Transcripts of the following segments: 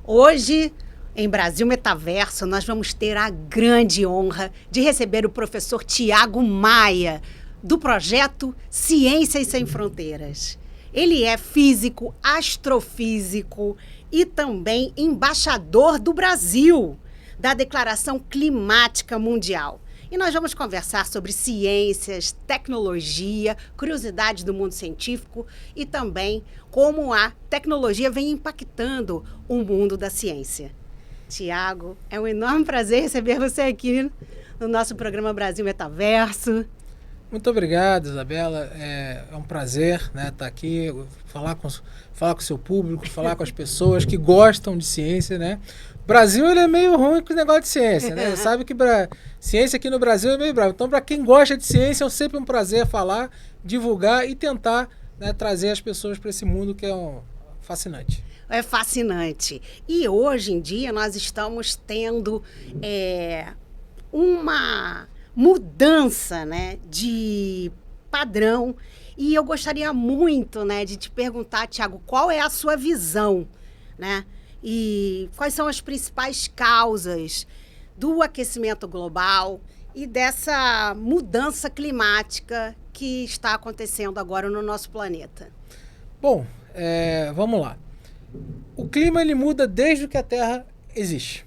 Hoje, em Brasil Metaverso, nós vamos ter a grande honra de receber o professor Tiago Maia, do projeto Ciências Sem Fronteiras. Ele é físico, astrofísico e também embaixador do Brasil, da Declaração Climática Mundial. E nós vamos conversar sobre ciências, tecnologia, curiosidades do mundo científico e também como a tecnologia vem impactando o mundo da ciência. Tiago, é um enorme prazer receber você aqui no nosso programa Brasil Metaverso. Muito obrigado, Isabela. É um prazer, né, estar aqui, falar com o seu público, falar com as pessoas que gostam de ciência, né? O Brasil ele é meio ruim com o negócio de ciência, né? Sabe que ciência aqui no Brasil é meio bravo. Então, para quem gosta de ciência, é sempre um prazer falar, divulgar e tentar, né, trazer as pessoas para esse mundo que é fascinante. É fascinante. E hoje em dia nós estamos tendo uma mudança, né, de padrão. E eu gostaria muito, né, de te perguntar, Tiago, qual é a sua visão, né? E quais são as principais causas do aquecimento global e dessa mudança climática que está acontecendo agora no nosso planeta? Bom, vamos lá. O clima ele muda desde que a Terra existe,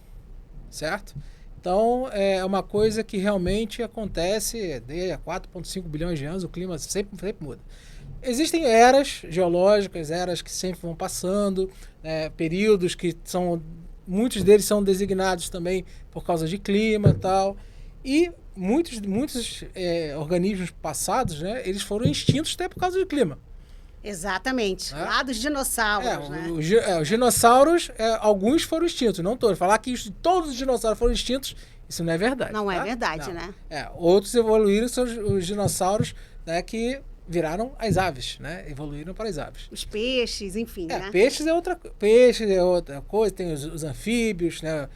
certo? Então, é uma coisa que realmente acontece desde há 4,5 bilhões de anos, o clima sempre muda. Existem eras geológicas, eras que sempre vão passando, períodos que muitos deles são designados também por causa de clima e tal. E muitos organismos passados, né, eles foram extintos até por causa do clima. Exatamente, lá dos dinossauros, né? Os dinossauros, alguns foram extintos, não todos. Falar que todos os dinossauros foram extintos, isso não é verdade. Não tá? É verdade, não. Né? Outros evoluíram, são os dinossauros, né, que viraram as aves, né? Evoluíram para as aves. Os peixes, enfim, né? Peixes é outra coisa, tem os anfíbios, né?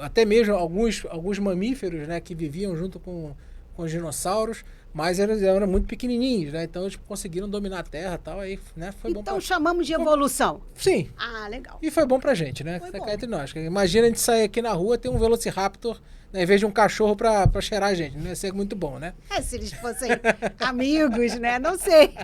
Até mesmo alguns mamíferos, né, que viviam junto com os dinossauros, mas eles eram muito pequenininhos, né? Então eles conseguiram dominar a Terra e tal, aí, né, foi bom. Então chamamos de evolução. Sim. Ah, legal. E foi bom pra gente, né? Foi Ficar bom. entre nós. Imagina a gente sair aqui na rua, ter um Velociraptor, né, em vez de um cachorro pra cheirar a gente. Não ia ser muito bom, né? Se eles fossem amigos, né? Não sei.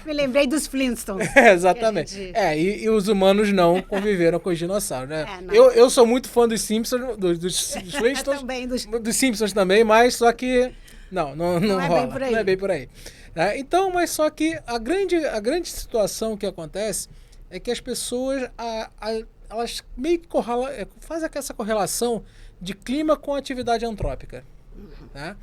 Me lembrei dos Flintstones. Exatamente. Gente... E os humanos não conviveram com os dinossauros, né? Não. Eu sou muito fã dos Simpsons, dos Flintstones, também, dos Simpsons também, mas só que não é rola. Bem por aí. Não é bem por aí. Então, mas só que a grande situação que acontece é que as pessoas elas meio que fazem essa correlação de clima com atividade antrópica. Tá?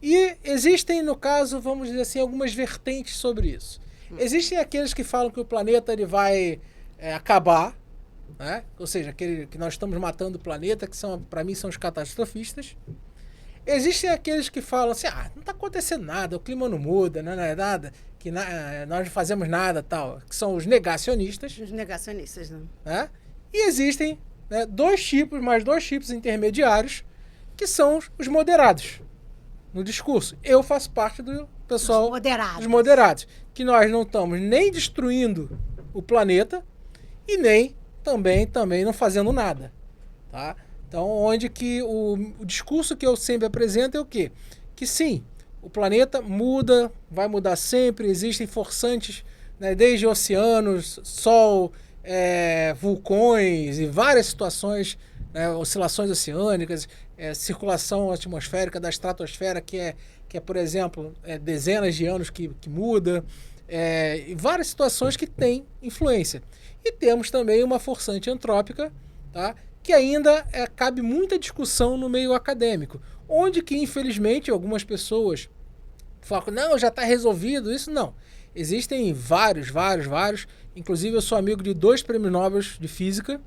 E existem, no caso, vamos dizer assim, algumas vertentes sobre isso. Existem aqueles que falam que o planeta ele vai acabar, né? Ou seja, aquele que nós estamos matando o planeta, que para mim são os catastrofistas. Existem aqueles que falam assim, não está acontecendo nada, o clima não muda, não é nada, que nós não fazemos nada, tal, que são os negacionistas. Os negacionistas, não. Né? E existem, né, dois tipos intermediários, que são os moderados no discurso. Eu faço parte do pessoal dos moderados, que nós não estamos nem destruindo o planeta e nem também não fazendo nada, tá? Então, onde que o discurso que eu sempre apresento é o quê? Que sim, o planeta muda, vai mudar sempre, existem forçantes, né, desde oceanos, sol, vulcões e várias situações, né, oscilações oceânicas, circulação atmosférica da estratosfera, que é por exemplo, dezenas de anos que muda, e várias situações que têm influência. E temos também uma forçante antrópica, tá? Que ainda cabe muita discussão no meio acadêmico, onde que, infelizmente, algumas pessoas falam, não, já está resolvido, isso não. Existem vários, inclusive eu sou amigo de 2 prêmios Nobel de Física,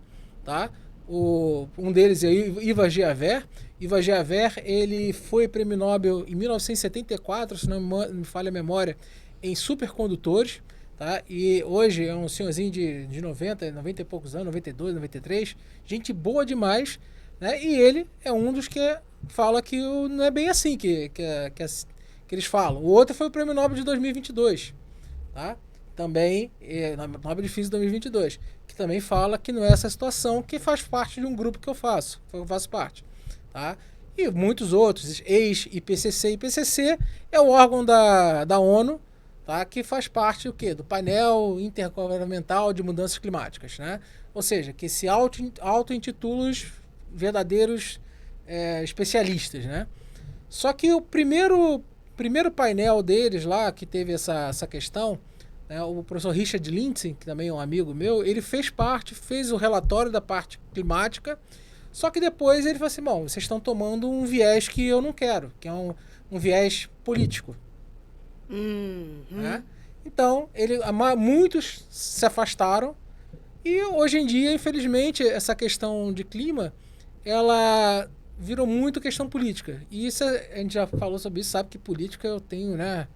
tá? Um deles é Ivar Giaver. Ivar Giaver, ele foi prêmio Nobel em 1974, se não me falha a memória, em supercondutores. Tá? E hoje é um senhorzinho de 90 e poucos anos, 92, 93, gente boa demais, né? E ele é um dos que fala que não é bem assim que eles falam. O outro foi o Prêmio Nobel de 2022, tá? Também, Nobel de Física 2022, que também fala que não é essa situação, que faz parte de um grupo que eu faço parte, tá? E muitos outros, ex-IPCC. IPCC é o órgão da ONU, tá? Que faz parte do painel intergovernamental de mudanças climáticas, né? Ou seja, que se auto-intitula os verdadeiros especialistas, né? Só que o primeiro painel deles lá, que teve essa questão, né, o professor Richard Lindsay, que também é um amigo meu, ele fez o relatório da parte climática, só que depois ele falou assim, bom, vocês estão tomando um viés que eu não quero, que é um viés político. Né? Então, muitos se afastaram e hoje em dia, infelizmente, essa questão de clima, ela virou muito questão política. E isso, a gente já falou sobre isso, sabe que política eu tenho, né,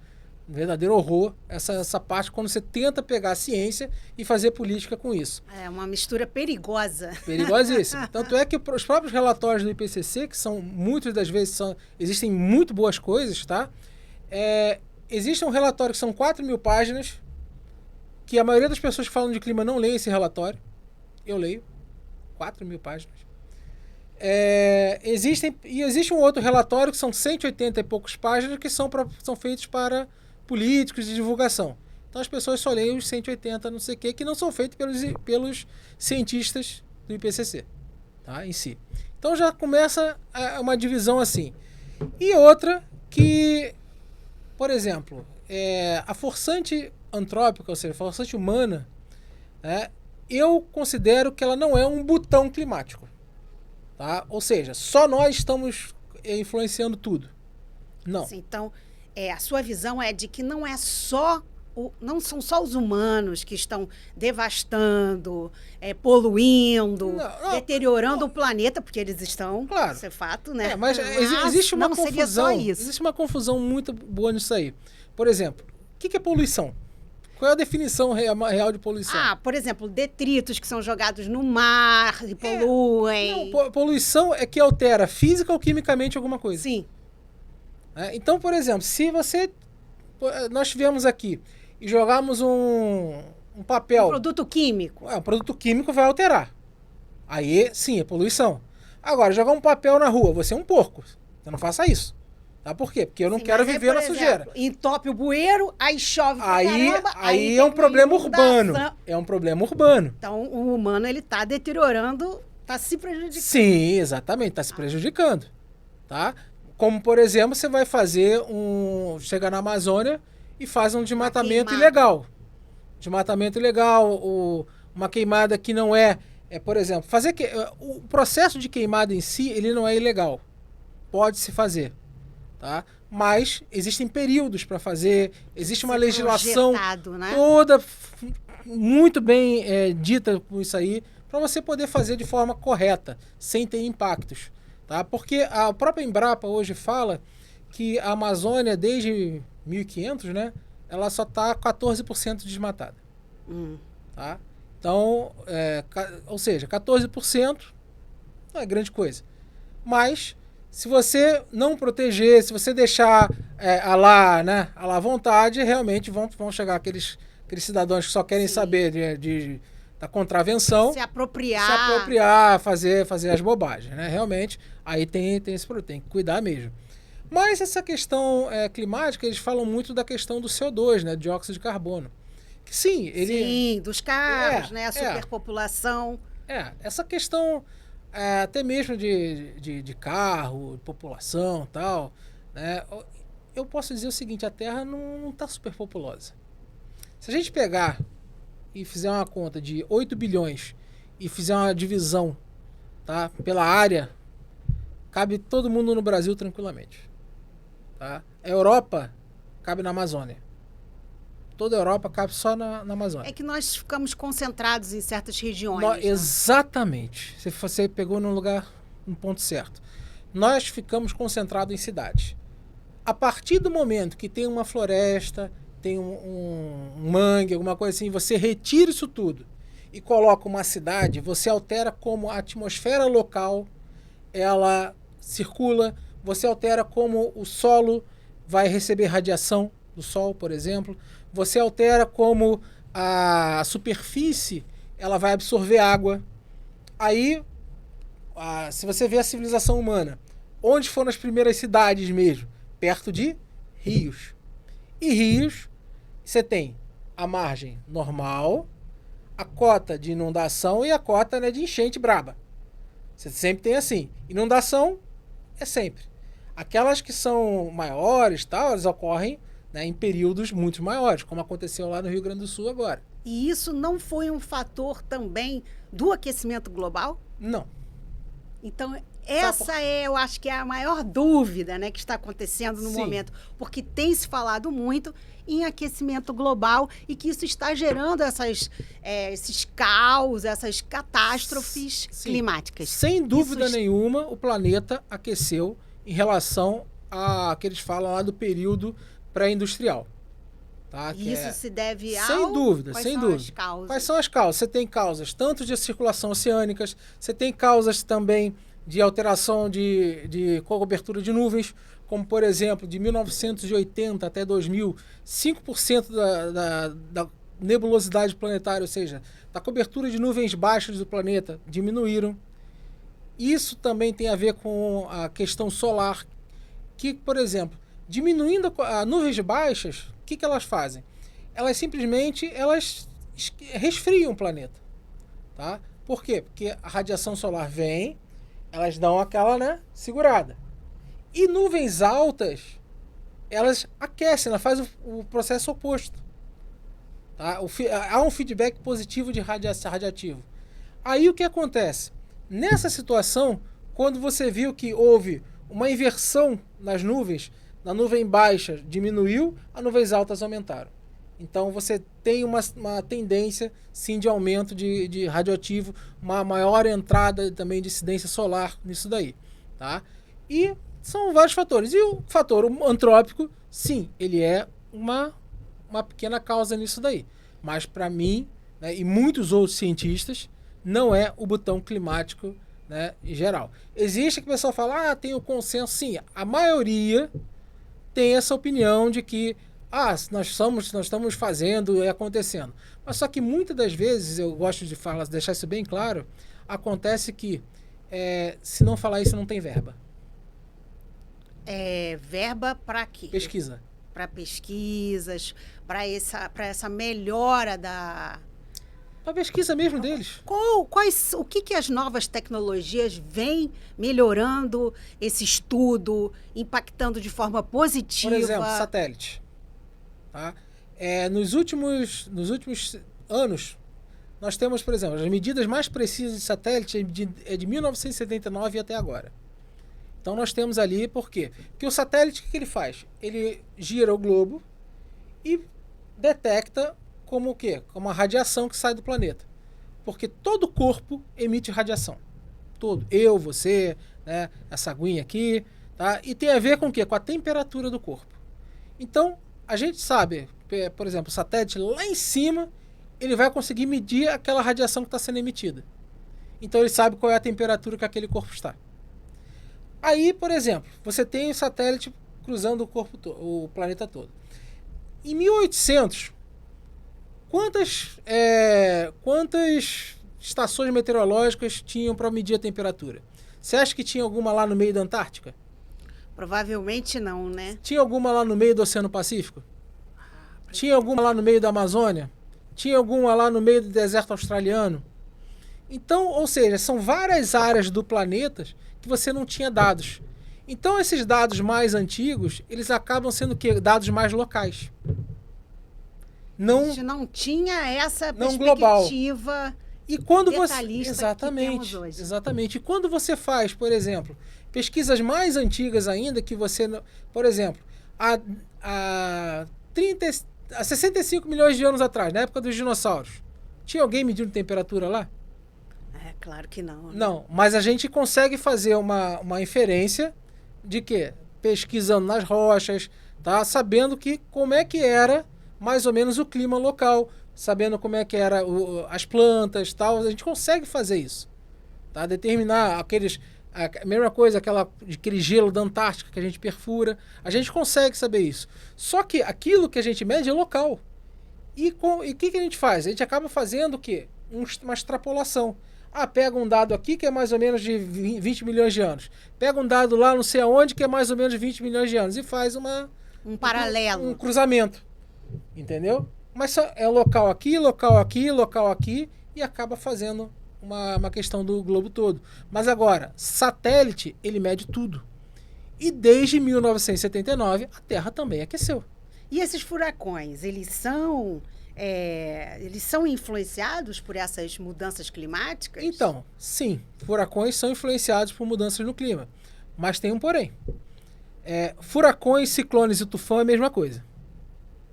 um verdadeiro horror, essa parte quando você tenta pegar a ciência e fazer política com isso. É uma mistura perigosa. Perigosíssima. Tanto é que os próprios relatórios do IPCC, que são, muitas das vezes, existem muito boas coisas, tá? Existe um relatório que são 4.000 páginas, que a maioria das pessoas que falam de clima não leem esse relatório. Eu leio. 4.000 páginas. Existe um outro relatório que são 180 e poucas páginas que são feitos para políticos de divulgação. Então as pessoas só leem os 180, não sei o que não são feitos pelos cientistas do IPCC, tá, em si. Então já começa uma divisão assim. E outra que, por exemplo, a forçante antrópica, ou seja, a forçante humana, eu considero que ela não é um botão climático. Tá? Ou seja, só nós estamos influenciando tudo. Não. Assim, então, a sua visão é de que não são só os humanos que estão devastando, poluindo, deteriorando o planeta, porque eles estão, claro. Isso é fato, né? Mas existe uma confusão. Seria só isso. Existe uma confusão muito boa nisso aí. Por exemplo, o que é poluição? Qual é a definição real de poluição? Por exemplo, detritos que são jogados no mar e poluem. Não, poluição é que altera física ou quimicamente alguma coisa. Sim. Então, por exemplo, se nós estivermos aqui e jogarmos um papel... Um produto químico. Um produto químico vai alterar. Aí, sim, é poluição. Agora, jogar um papel na rua, você é um porco. Você não faça isso. Tá? Por quê? Porque eu não quero viver na sujeira. Entope o bueiro, aí chove pra caramba. Aí é um problema urbano. É um problema urbano. Então, o humano, ele tá deteriorando, tá se prejudicando. Sim, exatamente, tá se prejudicando. Tá? Como, por exemplo, você vai fazer chega na Amazônia e faz um desmatamento ilegal. Desmatamento ilegal, uma queimada que não por exemplo, o processo de queimada em si, ele não é ilegal. Pode-se fazer. Tá? Mas existem períodos para fazer, existe uma legislação toda muito bem dita com isso aí, para você poder fazer de forma correta, sem ter impactos. Tá? Porque a própria Embrapa hoje fala que a Amazônia, desde 1500, né, ela só está 14% desmatada. Tá? Então, ou seja, 14% não é grande coisa. Mas... se você não proteger, se você deixar à vontade, realmente vão chegar aqueles cidadãos que só querem saber da contravenção. Se apropriar, fazer as bobagens, né? Realmente, aí tem que cuidar mesmo. Mas essa questão climática, eles falam muito da questão do CO2, né? Dióxido de carbono. Que sim, dos carros, né? A superpopulação. Essa questão... até mesmo de carro, população e tal, né? Eu posso dizer o seguinte, a Terra não está superpopulosa. Se a gente pegar e fizer uma conta de 8 bilhões e fizer uma divisão, tá, pela área, cabe todo mundo no Brasil tranquilamente. Tá? A Europa cabe na Amazônia. Toda a Europa cabe só na Amazônia. É que nós ficamos concentrados em certas regiões. Exatamente. Você pegou no ponto certo. Nós ficamos concentrados em cidades. A partir do momento que tem uma floresta, tem um mangue, alguma coisa assim, você retira isso tudo e coloca uma cidade, você altera como a atmosfera local ela circula, você altera como o solo vai receber radiação do sol, por exemplo. Você altera como a superfície ela vai absorver água. Aí, se você vê a civilização humana, onde foram as primeiras cidades mesmo? Perto de rios. E rios, você tem a margem normal, a cota de inundação e a cota, né, de enchente braba. Você sempre tem assim. Inundação é sempre. Aquelas que são maiores, tal, elas ocorrem, né, em períodos muito maiores, como aconteceu lá no Rio Grande do Sul agora. E isso não foi um fator também do aquecimento global? Não. Então, essa eu acho que é a maior dúvida, né, que está acontecendo no Sim. momento. Porque tem se falado muito em aquecimento global e que isso está gerando esses caos, essas catástrofes climáticas. Sem dúvida nenhuma, o planeta aqueceu em relação a que eles falam lá do período pré-industrial. Tá? Isso se deve ao... Sem dúvida, Quais sem são dúvida. as causas? Quais são as causas? Você tem causas tanto de circulação oceânicas, você tem causas também de alteração de cobertura de nuvens, como, por exemplo, de 1980 até 2000, 5% da nebulosidade planetária, ou seja, da cobertura de nuvens baixas do planeta, diminuíram. Isso também tem a ver com a questão solar, que, por exemplo, diminuindo as nuvens baixas, o que elas fazem? Elas simplesmente resfriam o planeta. Tá? Por quê? Porque a radiação solar vem, elas dão aquela, né, segurada. E nuvens altas, elas aquecem, elas fazem o processo oposto. Tá? Há um feedback positivo de radiativo. Aí o que acontece? Nessa situação, quando você viu que houve uma inversão nas nuvens, na nuvem baixa diminuiu, as nuvens altas aumentaram. Então você tem uma tendência, sim, de aumento de radioativo, uma maior entrada também de incidência solar nisso daí. Tá? E são vários fatores. E o fator antrópico, sim, ele é uma pequena causa nisso daí. Mas para mim, né, e muitos outros cientistas, não é o botão climático, né, em geral. Existe que o pessoal fala, tem o consenso. Sim, a maioria tem essa opinião de que nós estamos fazendo e acontecendo. Mas só que muitas das vezes, eu gosto de deixar isso bem claro, acontece que se não falar isso, não tem verba. Verba para quê? Pesquisa. Para pesquisas, para essa melhora da... Para pesquisa mesmo deles. O que as novas tecnologias vêm melhorando esse estudo, impactando de forma positiva? Por exemplo, satélite. Tá? Nos últimos anos, nós temos, por exemplo, as medidas mais precisas de satélite é de 1979 até agora. Então nós temos ali, por quê? Porque o satélite, o que ele faz? Ele gira o globo e detecta como o quê? Como a radiação que sai do planeta. Porque todo corpo emite radiação. Todo. Eu, você, né? Essa aguinha aqui. Tá? E tem a ver com o quê? Com a temperatura do corpo. Então, a gente sabe, por exemplo, o satélite lá em cima, ele vai conseguir medir aquela radiação que está sendo emitida. Então, ele sabe qual é a temperatura que aquele corpo está. Aí, por exemplo, você tem o satélite cruzando o planeta todo. Em 1800, quantas estações meteorológicas tinham para medir a temperatura? Você acha que tinha alguma lá no meio da Antártica? Provavelmente não, né? Tinha alguma lá no meio do Oceano Pacífico? Tinha alguma lá no meio da Amazônia? Tinha alguma lá no meio do deserto australiano? Então, ou seja, são várias áreas do planeta que você não tinha dados. Então, esses dados mais antigos, eles acabam sendo o quê? Dados mais locais. A gente não tinha essa não perspectiva global. E quando detalhista exatamente, que temos hoje. Exatamente. E quando você faz, por exemplo, pesquisas mais antigas ainda, que você, por exemplo, há 65 milhões de anos atrás, na época dos dinossauros, tinha alguém medindo temperatura lá? Claro que não. Né? Não, mas a gente consegue fazer uma inferência de quê? Pesquisando nas rochas, tá? Sabendo como é que era mais ou menos o clima local, sabendo como é que era as plantas, tal, a gente consegue fazer isso, tá? Determinar a mesma coisa, aquele gelo da Antártica que a gente perfura, a gente consegue saber isso. Só que aquilo que a gente mede é local. E o que a gente faz? A gente acaba fazendo o quê? uma extrapolação. Pega um dado aqui que é mais ou menos de 20 milhões de anos. Pega um dado lá não sei aonde que é mais ou menos de 20 milhões de anos. E faz um paralelo. Um cruzamento. Entendeu? Mas só é local aqui, local aqui, local aqui. E acaba fazendo uma questão do globo todo. Mas agora, satélite, ele mede tudo. E desde 1979, a Terra também aqueceu. E esses furacões, eles são influenciados por essas mudanças climáticas? Então, sim, furacões são influenciados por mudanças no clima. Mas tem um porém. Furacões, ciclones e tufão é a mesma coisa.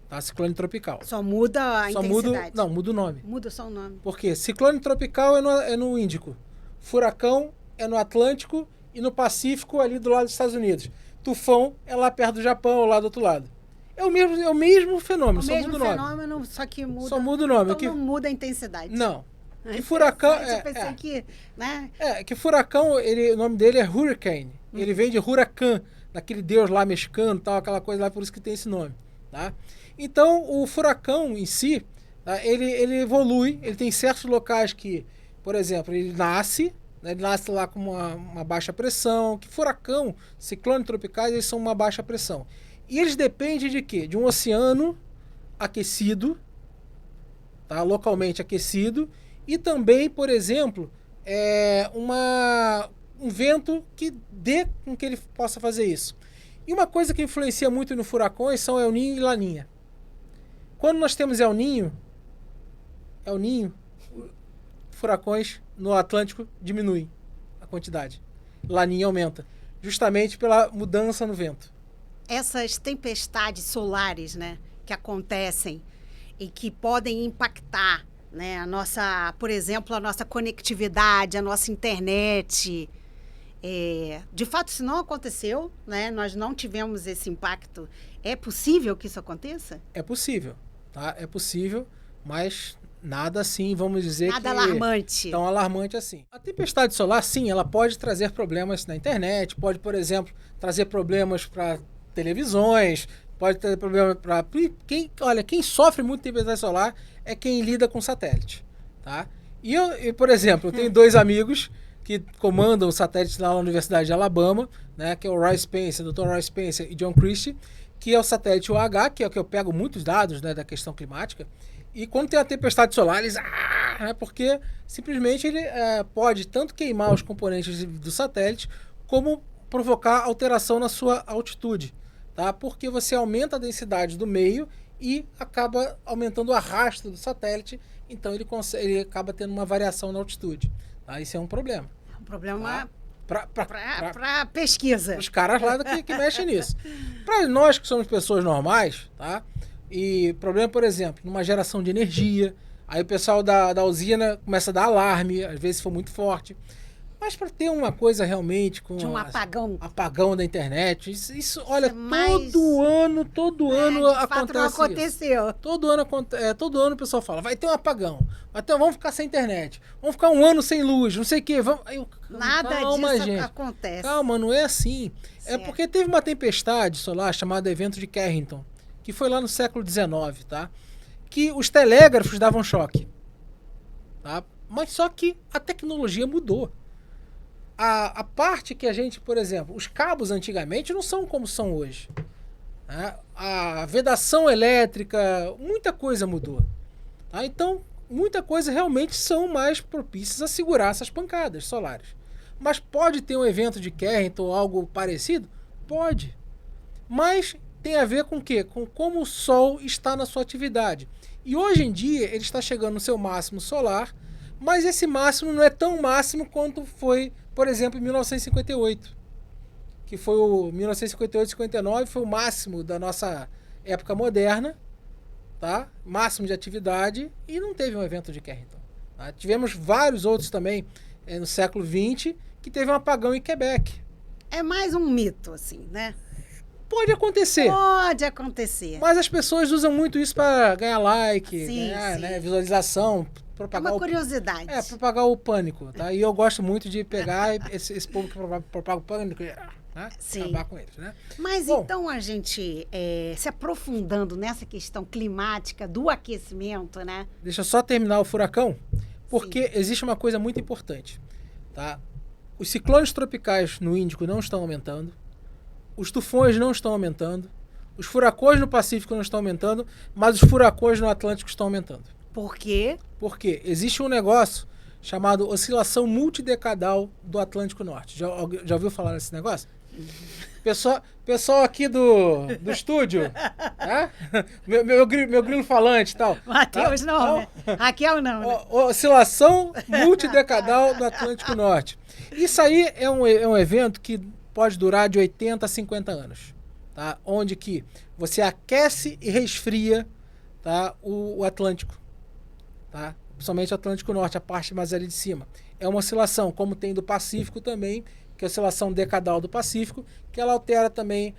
Tá? Ciclone tropical. Só muda a intensidade? Muda o nome. Muda só o nome. Por quê? Ciclone tropical é no Índico. Furacão é no Atlântico e no Pacífico, ali do lado dos Estados Unidos. Tufão é lá perto do Japão, ou lá do outro lado. É o mesmo fenômeno, só muda o nome. Fenômeno, só que muda. Só muda o nome. Então não muda a intensidade. Não. Que furacão... Eu pensei que... Né? Que furacão, o nome dele é Hurricane. Ele vem de Huracan, daquele deus lá mexicano, tal, aquela coisa lá, por isso que tem esse nome. Tá? Então, o furacão em si, tá, ele evolui, ele tem certos locais que, por exemplo, ele nasce lá com uma baixa pressão, que furacão, ciclone tropicais, eles são uma baixa pressão. E eles dependem de quê? De um oceano aquecido, tá? Localmente aquecido, e também, por exemplo, um vento que dê com que ele possa fazer isso. E uma coisa que influencia muito no furacões são El Niño e Laninha. Quando nós temos El Niño, furacões no Atlântico diminuem a quantidade. Laninha aumenta, justamente pela mudança no vento. Essas tempestades solares, né, que acontecem e que podem impactar, né, por exemplo, a nossa conectividade, a nossa internet. De fato, isso não aconteceu, né? Nós não tivemos esse impacto. É possível que isso aconteça? É possível, tá? É possível, mas nada assim, vamos dizer nada alarmante. Tão alarmante assim. A tempestade solar, sim, ela pode trazer problemas na internet, pode, por exemplo, trazer problemas para televisões, pode ter problema para... Quem sofre muito de tempestade solar é quem lida com satélite, tá? E por exemplo, eu tenho dois amigos que comandam o satélite lá na Universidade de Alabama, né, que é o Roy Spencer, Dr. Roy Spencer e John Christie, que é o satélite UH, que é o que eu pego muitos dados, né, da questão climática. E quando tem a tempestade solar, eles... porque simplesmente ele pode tanto queimar os componentes do satélite, como provocar alteração na sua altitude, tá? Porque você aumenta a densidade do meio e acaba aumentando o arrasto do satélite, então ele acaba tendo uma variação na altitude. Tá? Isso é um problema. É um problema para pesquisa. Os caras lá que mexem nisso. Para nós que somos pessoas normais, tá? E problema, por exemplo, numa geração de energia, aí o pessoal da usina começa a dar alarme, às vezes se for muito forte. Mas para ter uma coisa realmente com de um apagão da internet, isso olha, todo ano acontece. Não aconteceu. Isso. Todo ano o pessoal fala, vai ter um apagão, vamos ficar sem internet, vamos ficar um ano sem luz, não sei o quê. Nada disso acontece. Calma, não é assim. Certo. É porque teve uma tempestade solar chamada Evento de Carrington, que foi lá no século XIX, tá? Que os telégrafos davam choque, tá? Mas só que a tecnologia mudou. A parte que a gente, por exemplo, os cabos antigamente não são como são hoje. Né? A vedação elétrica, muita coisa mudou. Tá? Então, muita coisa realmente são mais propícias a segurar essas pancadas solares. Mas pode ter um evento de Carrington ou algo parecido? Pode. Mas tem a ver com o quê? Com como o Sol está na sua atividade. E hoje em dia ele está chegando no seu máximo solar, mas esse máximo não é tão máximo quanto foi, por exemplo, em 1958. Que foi o 1958-59, foi o máximo da nossa época moderna, tá? Máximo de atividade, e não teve um evento de Carrington. Tá? Tivemos vários outros também no século XX que teve um apagão em Quebec. É mais um mito, assim, né? Pode acontecer. Pode acontecer. Mas as pessoas usam muito isso para ganhar like, sim, ganhar, sim. né, visualização, propagar uma curiosidade. Propagar o pânico, tá? E eu gosto muito de pegar esse povo que propaga o pânico, né? Acabar com eles, né? Mas bom, então a gente se aprofundando nessa questão climática do aquecimento, né? Deixa eu só terminar o furacão. Porque existe uma coisa muito importante, tá? Os ciclones tropicais no Índico não estão aumentando, os tufões não estão aumentando, os furacões no Pacífico não estão aumentando, mas os furacões no Atlântico estão aumentando. Por quê? Porque existe um negócio chamado oscilação multidecadal do Atlântico Norte. Já ouviu falar nesse negócio? Pessoal aqui do estúdio, né? meu grilo falante e tal. Matheus não, né? Raquel não, né? Oscilação multidecadal do Atlântico Norte. Isso aí é um evento que pode durar de 80 a 50 anos. Tá? Onde que você aquece e resfria, tá? o Atlântico. Tá? Principalmente o Atlântico Norte, a parte mais ali de cima. É uma oscilação, como tem do Pacífico também, que é a oscilação decadal do Pacífico, que ela altera também,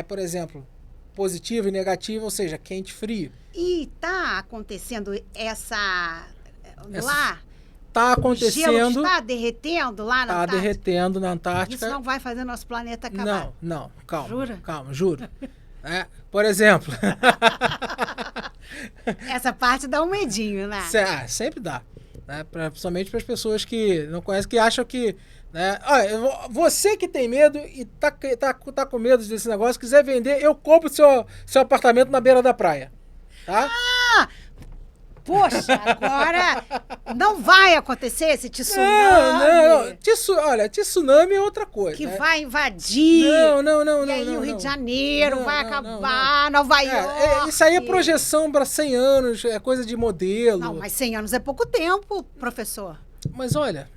por exemplo, positivo e negativo, ou seja, quente e frio. E tá acontecendo lá? Tá acontecendo. O gelo está derretendo lá na Antártica? Está derretendo na Antártica. Isso não vai fazer nosso planeta acabar? Não, calma. Jura? Calma, juro. Por exemplo... Essa parte dá um medinho, né? Sempre dá. Né? Principalmente para as pessoas que não conhecem, que acham que... Né? Você que tem medo e tá com medo desse negócio, quiser vender, eu compro seu apartamento na beira da praia. Tá? Poxa, agora não vai acontecer esse tsunami. Não. Olha, tsunami é outra coisa. Que né? vai invadir. Não. E aí o Rio de Janeiro vai acabar, Nova York. Isso aí é projeção para 100 anos, é coisa de modelo. Não, mas 100 anos é pouco tempo, professor. Mas olha,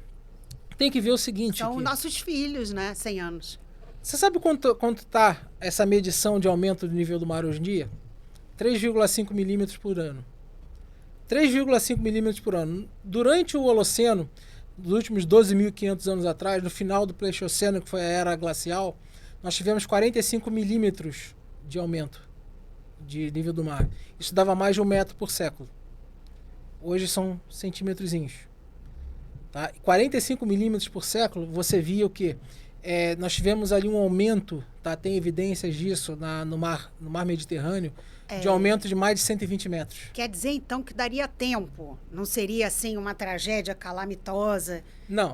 tem que ver o seguinte. São nossos filhos, né? 100 anos. Você sabe quanto tá essa medição de aumento do nível do mar hoje em dia? 3,5 milímetros por ano. 3,5 milímetros por ano. Durante o Holoceno, dos últimos 12.500 anos atrás, no final do Pleistoceno, que foi a era glacial, nós tivemos 45 milímetros de aumento de nível do mar. Isso dava mais de 1 metro por século. Hoje são centímetrozinhos. Tá? 45 milímetros por século, você via o quê? Nós tivemos ali um aumento, tá? Tem evidências disso no mar Mediterrâneo, de aumento de mais de 120 metros. Quer dizer, então, que daria tempo. Não seria, assim, uma tragédia calamitosa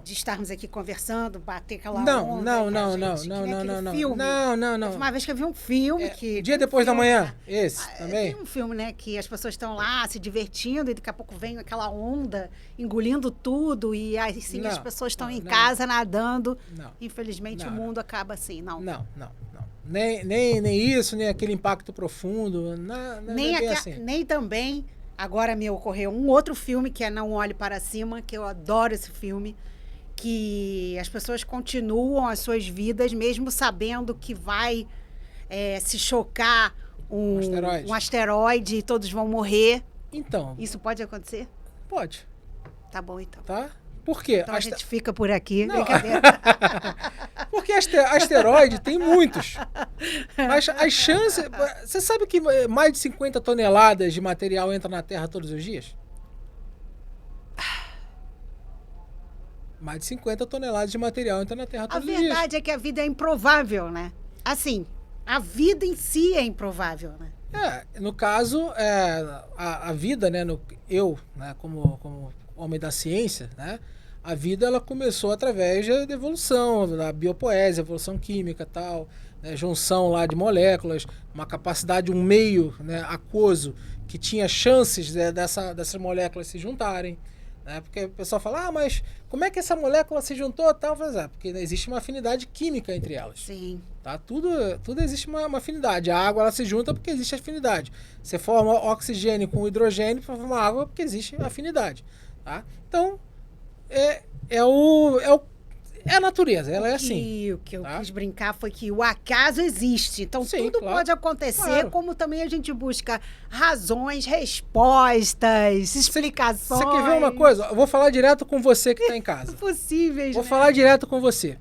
de estarmos aqui conversando, bater aquela onda. Não. Filme. Não. Uma vez que eu vi um filme que... Dia depois da manhã, esse também. Tem um filme, né, que as pessoas estão lá se divertindo e daqui a pouco vem aquela onda engolindo tudo e assim as pessoas estão em casa nadando. Não. Infelizmente, o mundo acaba assim, não. Não. Nem isso, nem aquele impacto profundo, nem também, agora me ocorreu um outro filme que é Não Olhe Para Cima, que eu adoro esse filme, que as pessoas continuam as suas vidas mesmo sabendo que vai se chocar um asteroide e todos vão morrer. Então. Isso pode acontecer? Pode. Tá bom, então. Tá? Por quê? Então a gente fica por aqui. Não. Porque asteroide tem muitos. Mas as chances... Você sabe que mais de 50 toneladas de material entra na Terra todos os dias? Mais de 50 toneladas de material entra na Terra todos os dias. A verdade é que a vida é improvável, né? Assim, a vida em si é improvável, né? No caso, a vida, né? Eu, né, como homem da ciência, né? A vida ela começou através da evolução, da biopoese, evolução química, tal, né, junção lá de moléculas, uma capacidade, um meio, né, aquoso que tinha chances, né, dessas moléculas se juntarem, né? Porque o pessoal fala, mas como é que essa molécula se juntou, tal? Porque existe uma afinidade química entre elas. Sim. Tá? Tudo existe uma afinidade. A água ela se junta porque existe afinidade. Você forma oxigênio com hidrogênio para formar água porque existe afinidade. Tá? Então, é a natureza, ela é assim. O que eu quis brincar foi que o acaso existe. Então, tudo pode acontecer, como também a gente busca razões, respostas, explicações. Você quer ver uma coisa? Eu vou falar direto com você que está em casa. Possíveis, Vou falar direto com você.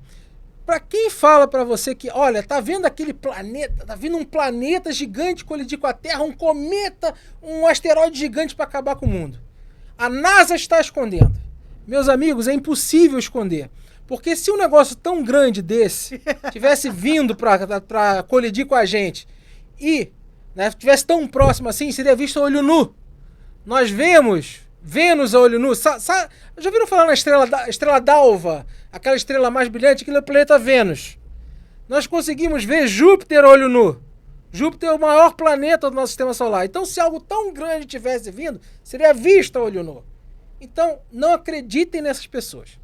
Para quem fala para você que, olha, tá vendo aquele planeta, tá vindo um planeta gigante colidir com a Terra, um cometa, um asteroide gigante para acabar com o mundo. A NASA está escondendo. Meus amigos, é impossível esconder. Porque se um negócio tão grande desse tivesse vindo para colidir com a gente e tivesse tão próximo assim, seria visto a olho nu. Nós vemos Vênus a olho nu. Já ouviram falar na estrela d'alva? Aquela estrela mais brilhante, aquele é o planeta Vênus. Nós conseguimos ver Júpiter a olho nu. Júpiter é o maior planeta do nosso sistema solar. Então, se algo tão grande tivesse vindo, seria visto a olho nu. Então, não acreditem nessas pessoas.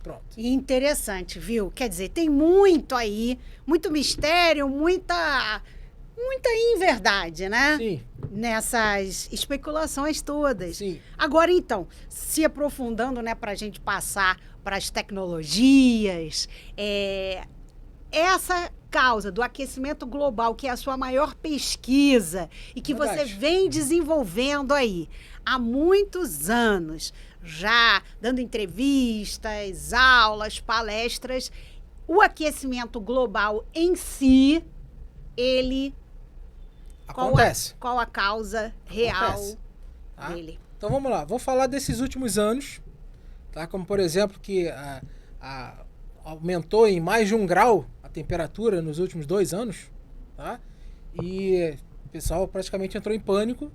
Pronto. Interessante, viu? Quer dizer, tem muito aí, muito mistério, muita inverdade, né? Sim. Nessas especulações todas. Sim. Agora, então, se aprofundando, né, para a gente passar para as tecnologias, essa causa do aquecimento global, que é a sua maior pesquisa e que você vem desenvolvendo aí há muitos anos, já dando entrevistas, aulas, palestras, o aquecimento global em si, ele... Acontece. Qual a causa real dele? Então vamos lá, vou falar desses últimos anos, tá? Como por exemplo que aumentou em mais de 1 grau a temperatura nos últimos 2 anos, tá? E o pessoal praticamente entrou em pânico,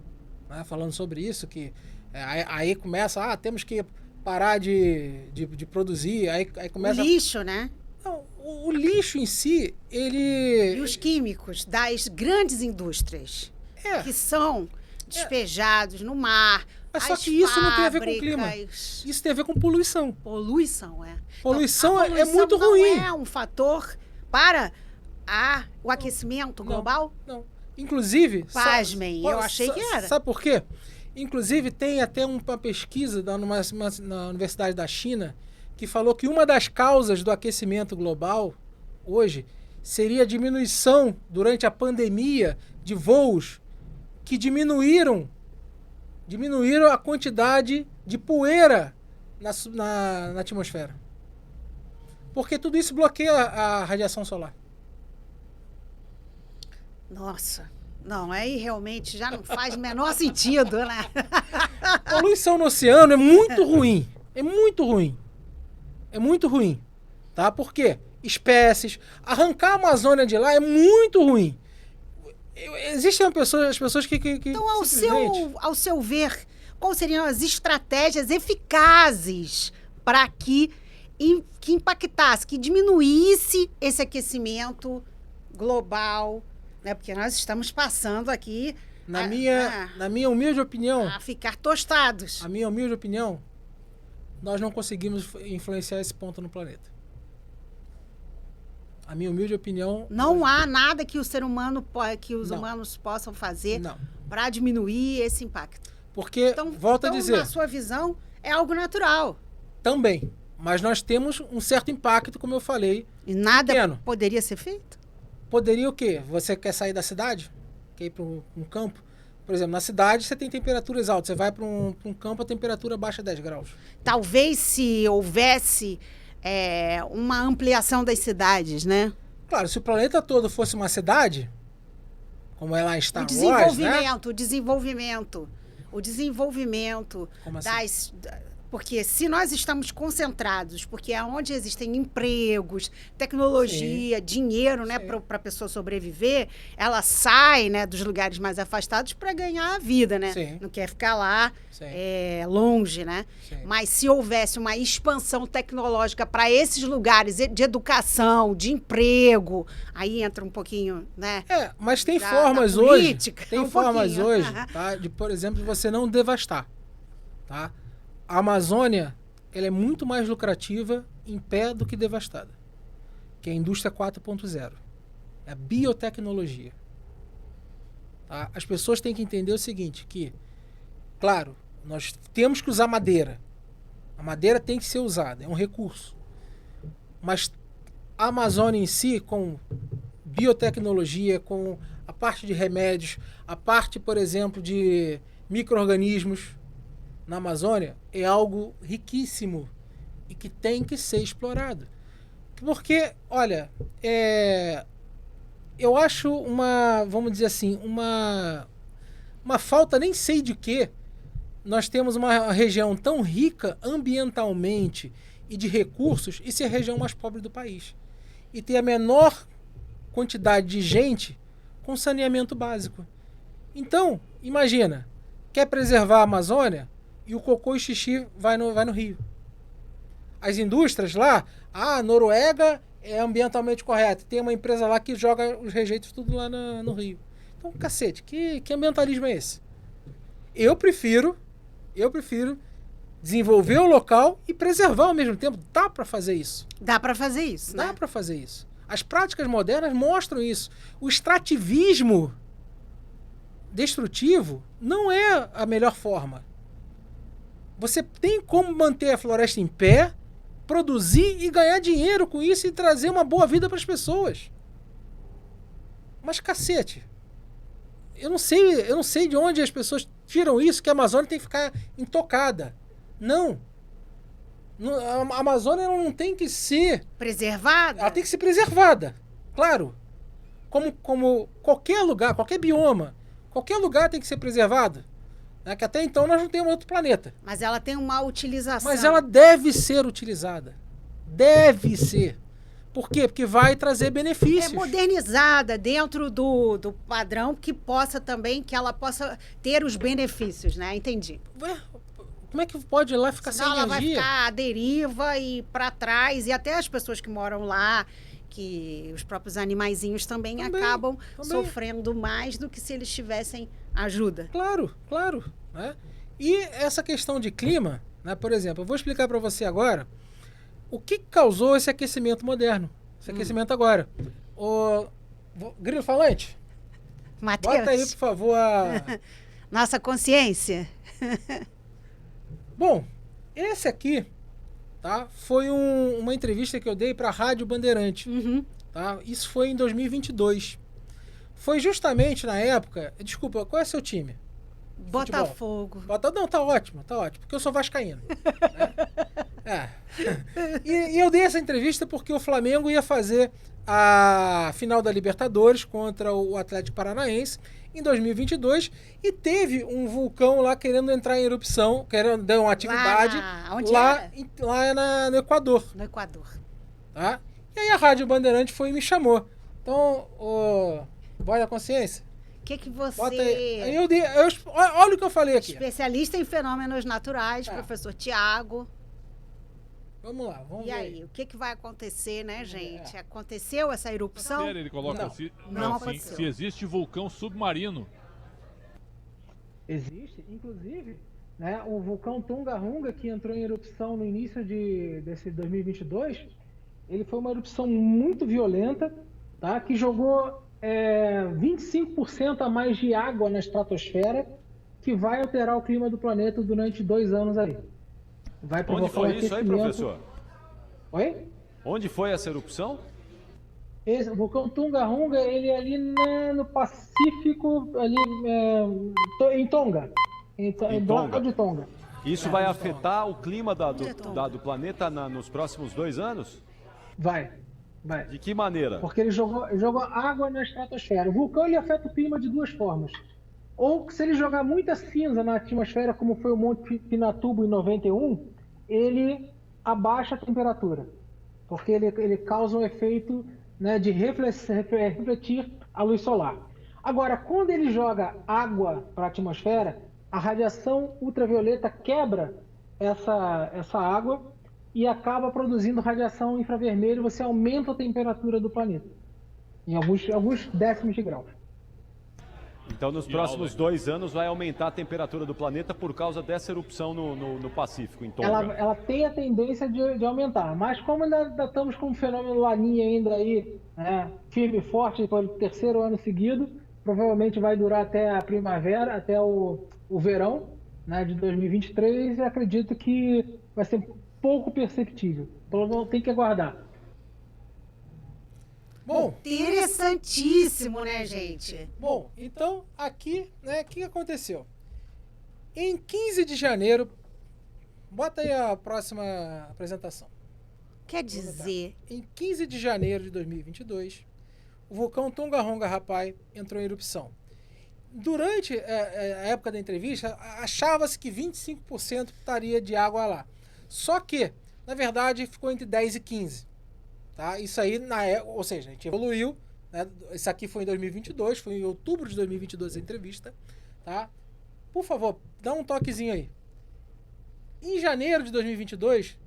né? Falando sobre isso, que aí começa, temos que parar de produzir, aí começa... O lixo, né? Não, o lixo em si, ele... E os químicos das grandes indústrias, que são despejados no mar. Mas só que isso não tem a ver com o clima. Isso tem a ver com poluição. Poluição, Poluição, então, é muito ruim. Não é um fator para o aquecimento global? Não. Inclusive... Pasmem, eu achei que era. Sabe por quê? Inclusive, tem até uma pesquisa na Universidade da China que falou que uma das causas do aquecimento global hoje seria a diminuição durante a pandemia de voos que diminuíram a quantidade de poeira na atmosfera. Porque tudo isso bloqueia a radiação solar. Nossa, não, aí realmente já não faz o menor sentido, né? Poluição no oceano é muito ruim. É muito ruim. É muito ruim, tá? Por quê? Espécies. Arrancar a Amazônia de lá é muito ruim. Existem as pessoas que então, ao seu ver, quais seriam as estratégias eficazes para que impactasse, que diminuísse esse aquecimento global, né? Porque nós estamos passando aqui... Na minha humilde opinião... A ficar tostados. A minha humilde opinião... nós não conseguimos influenciar esse ponto no planeta. A minha humilde opinião... Não há nada que o ser humano, humanos possam fazer para diminuir esse impacto. Porque, volto a dizer... na sua visão, é algo natural. Também. Mas nós temos um certo impacto, como eu falei. E nada pequeno. Poderia ser feito? Poderia o quê? Você quer sair da cidade? Quer ir para um campo? Por exemplo, na cidade você tem temperaturas altas. Você vai para um campo, a temperatura baixa 10 graus. Talvez se houvesse uma ampliação das cidades, né? Claro, se o planeta todo fosse uma cidade, como é lá em Star Wars, o desenvolvimento como assim? Porque se nós estamos concentrados, porque é onde existem empregos, tecnologia, dinheiro, né, para a pessoa sobreviver, ela sai, né, dos lugares mais afastados para ganhar a vida, né? Sim. Não quer ficar lá longe, né? Sim. Mas se houvesse uma expansão tecnológica para esses lugares de educação, de emprego, aí entra um pouquinho, né? Mas tem formas hoje, tá? De, por exemplo, você não devastar, tá? A Amazônia, ela é muito mais lucrativa em pé do que devastada, que é a indústria 4.0, é a biotecnologia. Tá? As pessoas têm que entender o seguinte, que, claro, nós temos que usar madeira. A madeira tem que ser usada, é um recurso. Mas a Amazônia em si, com biotecnologia, com a parte de remédios, a parte, por exemplo, de micro-organismos, na Amazônia é algo riquíssimo e que tem que ser explorado. Porque, olha, eu acho vamos dizer assim, uma falta, nem sei de quê. Nós temos uma região tão rica ambientalmente e de recursos e ser a região mais pobre do país. E ter a menor quantidade de gente com saneamento básico. Então, imagina, quer preservar a Amazônia e o cocô e xixi vai no rio. As indústrias lá, a Noruega é ambientalmente correta. Tem uma empresa lá que joga os rejeitos tudo lá no rio. Então, cacete, que ambientalismo é esse? Eu prefiro desenvolver o local e preservar ao mesmo tempo. Dá para fazer isso. Dá para fazer isso, né? Dá para fazer isso. As práticas modernas mostram isso. O extrativismo destrutivo não é a melhor forma. Você tem como manter a floresta em pé, produzir e ganhar dinheiro com isso e trazer uma boa vida para as pessoas. Mas cacete, eu não sei de onde as pessoas tiram isso, que a Amazônia tem que ficar intocada. Não. A Amazônia não tem que ser... preservada? Ela tem que ser preservada, claro. Como qualquer lugar, qualquer bioma, qualquer lugar tem que ser preservado. Que até então nós não temos outro planeta. Mas ela tem uma utilização. Mas ela deve ser utilizada. Deve ser. Por quê? Porque vai trazer benefícios. É modernizada dentro do padrão que ela possa ter os benefícios, né? Entendi. Como é que pode lá ficar sem energia? Ela vai ficar à deriva e para trás, e até as pessoas que moram lá, que os próprios animaizinhos também acabam sofrendo mais do que se eles tivessem ajuda. Claro. Né? E essa questão de clima, né, por exemplo, eu vou explicar para você agora o que causou esse aquecimento moderno, esse aquecimento agora. Grilo falante, Mateus, bota aí, por favor, nossa consciência. Bom, esse aqui, tá, foi uma entrevista que eu dei para a Rádio Bandeirante. Tá? Isso foi em 2022. Foi justamente na época... Desculpa, qual é seu time? Botafogo. Não, tá ótimo, porque eu sou vascaíno. Né? E eu dei essa entrevista porque o Flamengo ia fazer a final da Libertadores contra o Atlético Paranaense em 2022 e teve um vulcão lá querendo entrar em erupção, querendo dar uma atividade lá no Equador. No Equador. Tá? E aí a Rádio Bandeirante foi e me chamou. Então, voz da consciência. O que você... Bota aí. Olha o que eu falei aqui. Especialista em fenômenos naturais, professor Tiago. Vamos lá, vamos ver. E aí, o que vai acontecer, né, gente? Aconteceu essa erupção? Ele coloca não aconteceu. Se existe vulcão submarino. Existe, inclusive, né, o vulcão Tongarunga, que entrou em erupção no início desse 2022, ele foi uma erupção muito violenta, tá, que jogou 25% a mais de água na estratosfera, que vai alterar o clima do planeta durante 2 anos aí. Vai provocar Onde foi isso aí, professor? Oi? Onde foi essa erupção? O vulcão Tongarunga, ele é ali no Pacífico, ali em Tonga. Do lado de Tonga. Isso vai afetar o clima do planeta nos próximos 2 anos? Vai. De que maneira? Porque ele jogou água na estratosfera. O vulcão, ele afeta o clima de 2 formas. Ou se ele jogar muita cinza na atmosfera, como foi o Monte Pinatubo em 91, ele abaixa a temperatura. Porque ele causa um efeito, né, de refletir a luz solar. Agora, quando ele joga água para a atmosfera, a radiação ultravioleta quebra essa água e acaba produzindo radiação infravermelha, você aumenta a temperatura do planeta em alguns décimos de grau. Então, nos próximos 2 anos vai aumentar a temperatura do planeta por causa dessa erupção no Pacífico, em Tonga. Ela tem a tendência de aumentar, mas como ainda estamos com o fenômeno Laninha ainda aí, né, firme e forte pelo 3º ano seguido, provavelmente vai durar até a primavera, até o verão, né, de 2023, e acredito que vai ser pouco perceptível. Pelo menos tem que aguardar. Bom, interessantíssimo, né, gente? Bom, então aqui, né, o que aconteceu? Em 15 de janeiro, bota aí a próxima apresentação. Quer dizer... Em 15 de janeiro de 2022, o vulcão Tongarunga Rapai entrou em erupção. Durante a época da entrevista, achava-se que 25% estaria de água lá. Só que, na verdade, ficou entre 10 e 15%. Tá? Isso aí, ou seja, a gente evoluiu, né? Isso aqui foi em 2022, foi em outubro de 2022 a entrevista. Tá? Por favor, dá um toquezinho aí. Em janeiro de 2022,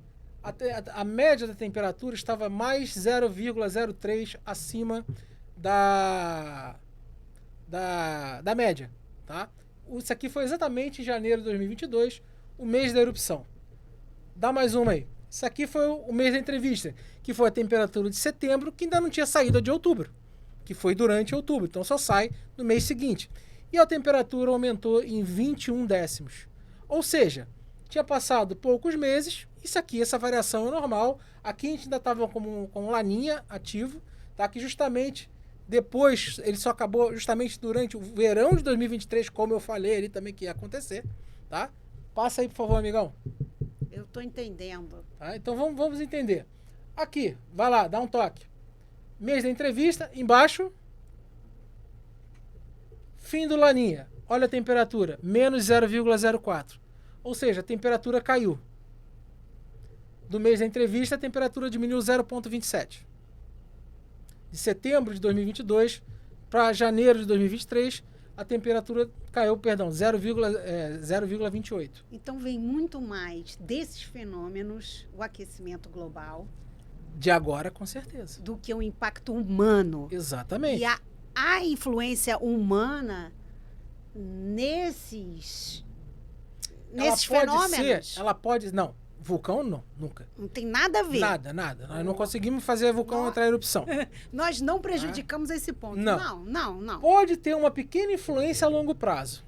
a média da temperatura estava mais 0,03 acima da média, tá? Isso aqui foi exatamente em janeiro de 2022, o mês da erupção. Dá mais uma aí. Isso aqui foi o mês da entrevista, que foi a temperatura de setembro, que ainda não tinha saído de outubro, que foi durante outubro, então só sai no mês seguinte. E a temperatura aumentou em 21 décimos. Ou seja, tinha passado poucos meses, isso aqui, essa variação é normal. Aqui a gente ainda estava com laninha ativo, tá? Que justamente depois, ele só acabou justamente durante o verão de 2023, como eu falei ali também que ia acontecer, tá? Passa aí, por favor, amigão. Eu tô entendendo. Tá? Então vamos entender. Aqui, vai lá, dá um toque. Mês da entrevista, embaixo. Fim do laninha. Olha a temperatura, menos 0,04. Ou seja, a temperatura caiu. Do mês da entrevista, a temperatura diminuiu 0,27. De setembro de 2022 para janeiro de 2023, a temperatura caiu, 0,28. Então vem muito mais desses fenômenos, o aquecimento global. De agora, com certeza. Do que o impacto humano. Exatamente. E a influência humana nesses fenômenos. Ela pode... Não, vulcão não, nunca. Não tem nada a ver. Nada. Nós não conseguimos fazer vulcão entrar em erupção. Nós não prejudicamos esse ponto. Não. Pode ter uma pequena influência a longo prazo.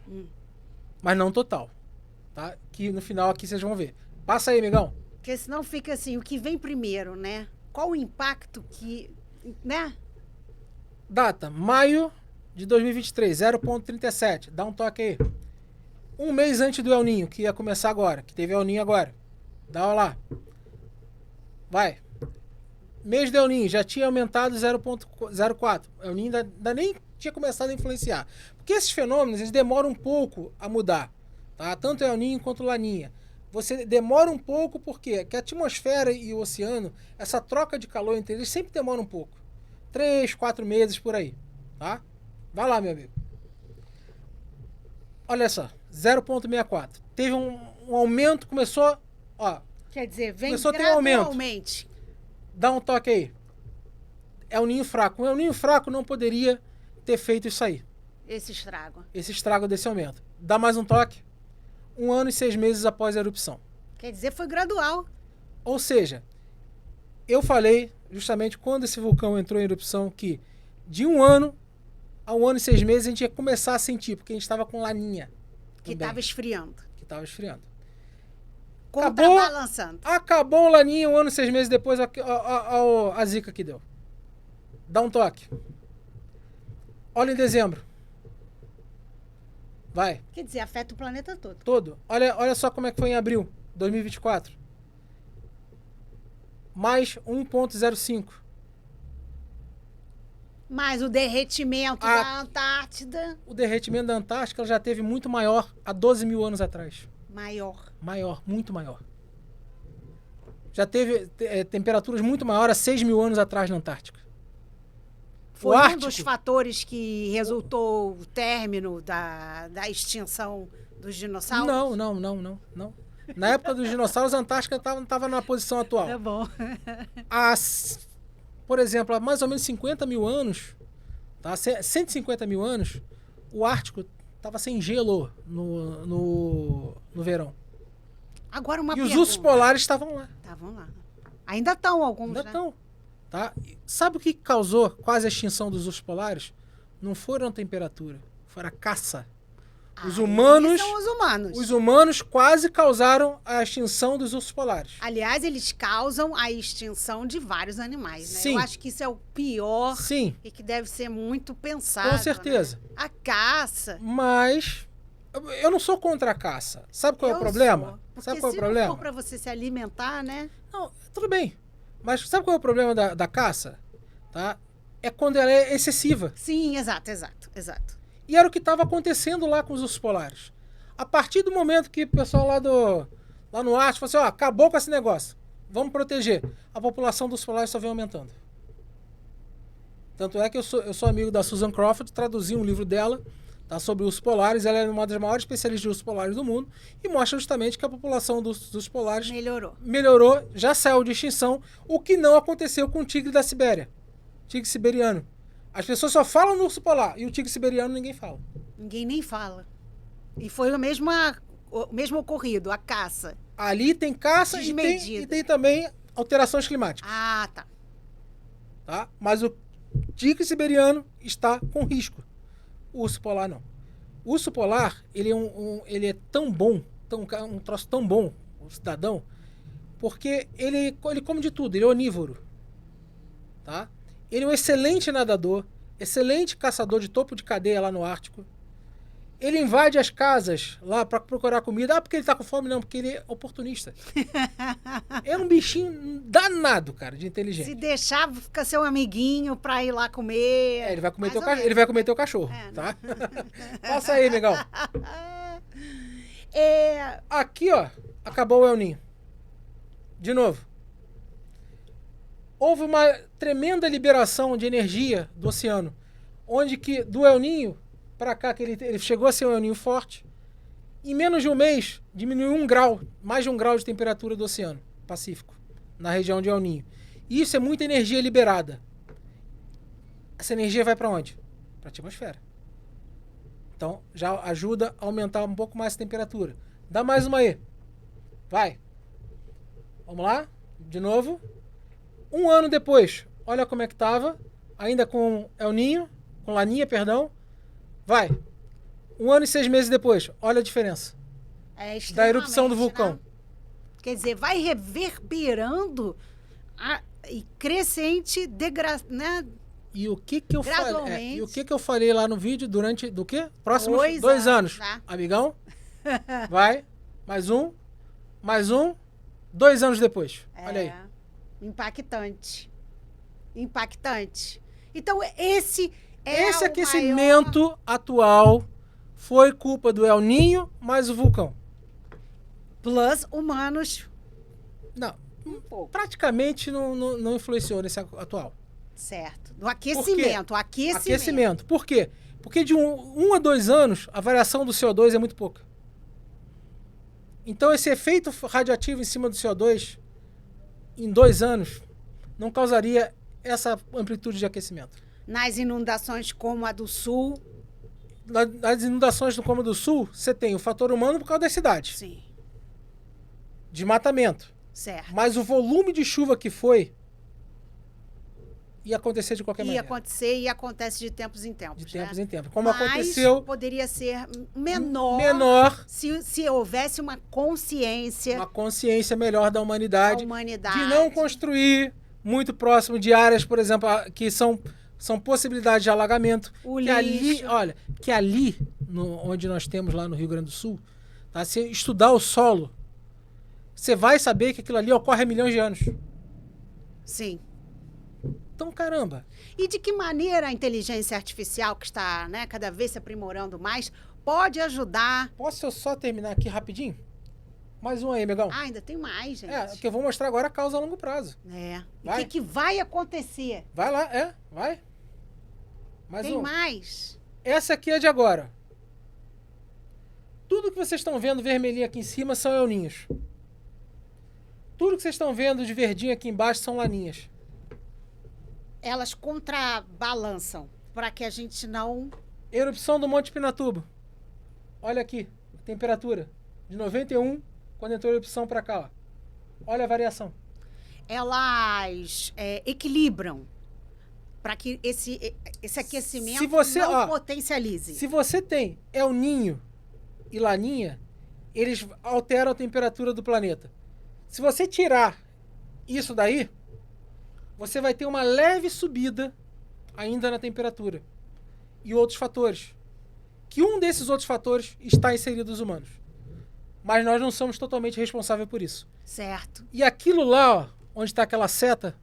Mas não total. Tá? Que no final aqui vocês vão ver. Passa aí, amigão. Porque senão fica assim, o que vem primeiro, né? Qual o impacto que... né? Data, maio de 2023, 0,37. Dá um toque aí. Um mês antes do El Ninho, que ia começar agora, que teve El Ninho agora. Dá lá. Vai. Mês do El Ninho, já tinha aumentado 0,04. El Ninho ainda nem tinha começado a influenciar. Porque esses fenômenos, eles demoram um pouco a mudar. Tá? Tanto El Ninho quanto Laninha. Você demora um pouco porque a atmosfera e o oceano, essa troca de calor entre eles sempre demora um pouco. 3, 4 meses por aí. Tá? Vai lá, meu amigo. Olha só, 0,64. Teve um aumento, começou... Ó, quer dizer, vem começou a ter um aumento. Gradualmente. Dá um toque aí. É o ninho fraco. O El Ninho fraco não poderia ter feito isso aí. Esse estrago. Esse estrago desse aumento. Dá mais um toque. 1 ano e 6 meses após a erupção. Quer dizer, foi gradual. Ou seja, eu falei justamente quando esse vulcão entrou em erupção que de 1 ano a 1 ano e 6 meses a gente ia começar a sentir, porque a gente estava com laninha. Que estava esfriando. Contrabalançando. Acabou o laninha 1 ano e 6 meses depois, a zica que deu. Dá um toque. Olha em dezembro. Vai. Quer dizer, afeta o planeta todo. Todo. Olha só como é que foi em abril, 2024. Mais 1,05. Mas o derretimento da Antártida... O derretimento da Antártica já teve muito maior há 12 mil anos atrás. Maior, muito maior. Já teve temperaturas muito maiores há 6 mil anos atrás na Antártica. Foi um dos fatores que resultou o término da extinção dos dinossauros? Não. Na época dos dinossauros, a Antártica estava na posição atual. É bom. Por exemplo, há mais ou menos 50 mil anos, tá? 150 mil anos, o Ártico estava sem gelo no verão. Agora uma pergunta. Os ursos polares estavam lá. Ainda estão alguns, Ainda estão. Tá? Sabe o que causou quase a extinção dos ursos polares? Não foram a temperatura, foi a caça. Os humanos quase causaram a extinção dos ursos polares. Aliás, eles causam a extinção de vários animais, né? Sim. Eu acho que isso é o pior. Sim. E que deve ser muito pensado. Com certeza. Né? A caça. Mas eu não sou contra a caça. Sabe qual é o problema? Sabe qual é o problema? Se não for para você se alimentar, né? Não, tudo bem. Mas sabe qual é o problema da caça? Tá? É quando ela é excessiva. Sim, exato. E era o que estava acontecendo lá com os ursos polares. A partir do momento que o pessoal lá no Ártico falou assim, acabou com esse negócio, vamos proteger. A população dos ursos polares só vem aumentando. Tanto é que eu sou amigo da Susan Crawford, traduzi um livro dela tá? Sobre ursos polares. Ela é uma das maiores especialistas de ursos polares do mundo e mostra justamente que a população dos ursos polares melhorou, já saiu de extinção, o que não aconteceu com o tigre da Sibéria, tigre siberiano. As pessoas só falam no urso polar e o tigre siberiano ninguém fala. Ninguém nem fala. E foi o mesmo ocorrido, a caça. Ali tem caça e tem também alterações climáticas. Ah, tá. Mas o tigre siberiano está com risco. O urso polar não. O urso polar, ele é tão bom, um troço tão bom, o cidadão, porque ele come de tudo, ele é onívoro. Tá? Ele é um excelente nadador, excelente caçador de topo de cadeia lá no Ártico. Ele invade as casas lá para procurar comida. Ah, porque ele tá com fome? Não, porque ele é oportunista. É um bichinho danado, cara, de inteligente. Se deixar, fica seu amiguinho pra ir lá comer. Ele vai comer teu cachorro, tá? Passa aí, negão. Aqui, ó, acabou o El Niño. De novo. Houve uma tremenda liberação de energia do oceano, onde que do El Niño para cá, que ele chegou a ser um El Niño forte, em menos de um mês diminuiu mais de 1 grau de temperatura do Oceano Pacífico, na região de El Niño. E isso é muita energia liberada. Essa energia vai para onde? Para a atmosfera. Então, já ajuda a aumentar um pouco mais a temperatura. Dá mais uma aí. Vai. Vamos lá. De novo. 1 ano depois, olha como é que estava, ainda com El Niño, com Laninha, perdão. Vai. 1 ano e 6 meses depois, olha a diferença. Da erupção do vulcão. Né? Quer dizer, vai reverberando e crescente, né? E o que eu falei? E o que eu falei lá no vídeo durante do quê? Próximos 2 anos. Tá? Amigão? Vai. Mais um. 2 anos depois. Olha aí. Impactante. Então, esse aquecimento atual foi culpa do El Niño mais o vulcão. Plus humanos. Não, praticamente não influenciou nesse atual. Certo. Do aquecimento. Aquecimento. Por quê? Porque de 1 a 2 anos, a variação do CO2 é muito pouca. Então, esse efeito radioativo em cima do CO2, em 2 anos, não causaria essa amplitude de aquecimento. Nas inundações como a do Sul? Nas inundações como a do Sul, você tem o fator humano por causa das cidades. Sim. Desmatamento. Certo. Mas o volume de chuva que foi ia acontecer de qualquer maneira. Ia acontecer e acontece de tempos em tempos. De tempos em tempos. Como aconteceu. Poderia ser menor se houvesse uma consciência. Uma consciência melhor da humanidade. De não construir muito próximo de áreas, por exemplo, que são possibilidades de alagamento. Que ali, onde nós temos lá no Rio Grande do Sul, tá? Se estudar o solo, você vai saber que aquilo ali ocorre há milhões de anos. Sim. Então, caramba. E de que maneira a inteligência artificial, que está, né, cada vez se aprimorando mais, pode ajudar? Posso eu só terminar aqui rapidinho? Mais um aí, amigão. Ainda tem mais, gente. Que eu vou mostrar agora a causa a longo prazo. O que vai acontecer? Vai lá, vai. Mais tem mais. Essa aqui é de agora. Tudo que vocês estão vendo vermelhinho aqui em cima são El Niños. Tudo que vocês estão vendo de verdinho aqui embaixo são laninhas. Elas contrabalançam para que a gente não... Erupção do Monte Pinatubo. Olha aqui, temperatura. De 91, quando entrou a erupção para cá. Ó. Olha a variação. Elas equilibram para que esse aquecimento não potencialize. Se você tem El Niño e Laninha, eles alteram a temperatura do planeta. Se você tirar isso daí, você vai ter uma leve subida ainda na temperatura. E outros fatores. Que um desses outros fatores está inserido nos humanos. Mas nós não somos totalmente responsáveis por isso. Certo. E aquilo lá, ó, onde está aquela seta,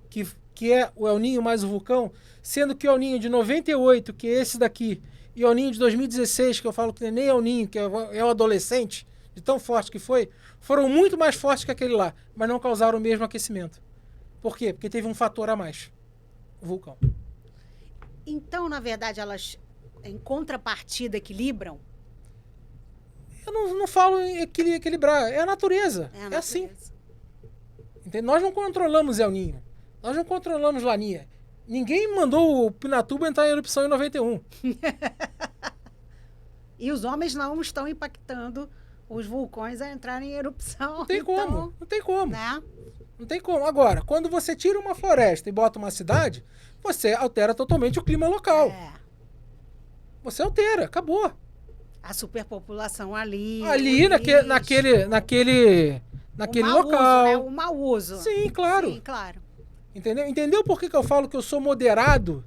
que é o El Niño mais o vulcão, sendo que o El Niño de 98, que é esse daqui, e o El Niño de 2016, que eu falo que não é nem El Niño, que é o adolescente, de tão forte que foi, foram muito mais fortes que aquele lá, mas não causaram o mesmo aquecimento. Por quê? Porque teve um fator a mais. O vulcão. Então, na verdade, elas em contrapartida, equilibram? Eu não falo em equilibrar, é a natureza. É assim. Entende? Nós não controlamos El Niño. Nós não controlamos Laninha. Ninguém mandou o Pinatubo entrar em erupção em 91. E os homens não estão impactando os vulcões a entrarem em erupção. Não tem como. Não tem como. Né? Não tem como. Agora, quando você tira uma floresta e bota uma cidade, você altera totalmente o clima local. Você altera, acabou. A superpopulação ali. Ali, naquele local. Uso, né? O mau uso. Sim, claro. Sim, claro. Entendeu por que eu falo que eu sou moderado?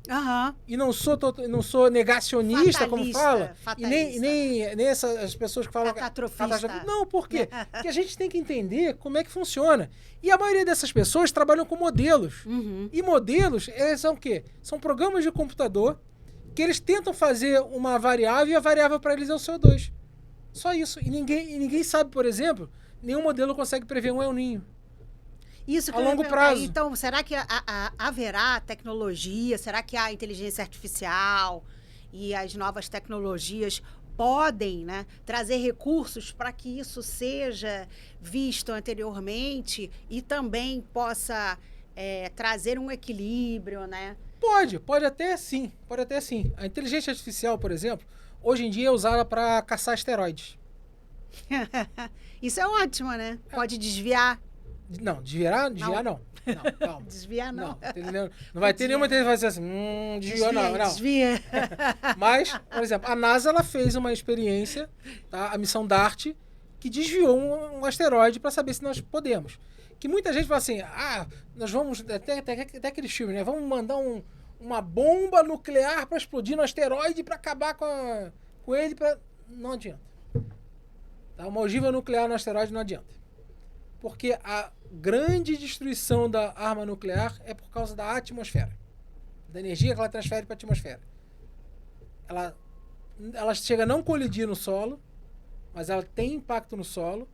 E não sou negacionista, fatalista, como fala? fatalista. E nem essas pessoas que falam... Catastrofista. Não, por quê? Porque a gente tem que entender como é que funciona. E a maioria dessas pessoas trabalham com modelos. E modelos, eles são o quê? São programas de computador que eles tentam fazer uma variável e a variável para eles é o CO2. Só isso. E ninguém sabe, por exemplo, nenhum modelo consegue prever um El Niño. Isso que a longo prazo. Então, será que haverá tecnologia? Será que a inteligência artificial e as novas tecnologias podem, né, trazer recursos para que isso seja visto anteriormente e também possa trazer um equilíbrio, né? Pode até sim. A inteligência artificial, por exemplo, hoje em dia é usada para caçar asteroides. Isso é ótimo, né? Pode desviar. Não, desviar não. Não, calma. Desviar não. Não vai ter nenhuma inteligência assim, desviou não. Desvia. Mas, por exemplo, a NASA ela fez uma experiência, tá? A missão DART, que desviou um asteroide para saber se nós podemos. Que muita gente fala assim, nós vamos, até aquele filme, né? Vamos mandar uma bomba nuclear para explodir no asteroide para acabar com ele. Não adianta. Tá? Uma ogiva nuclear no asteroide não adianta. Porque a grande destruição da arma nuclear é por causa da atmosfera. Da energia que ela transfere para a atmosfera. Ela chega a não colidir no solo, mas ela tem impacto no solo,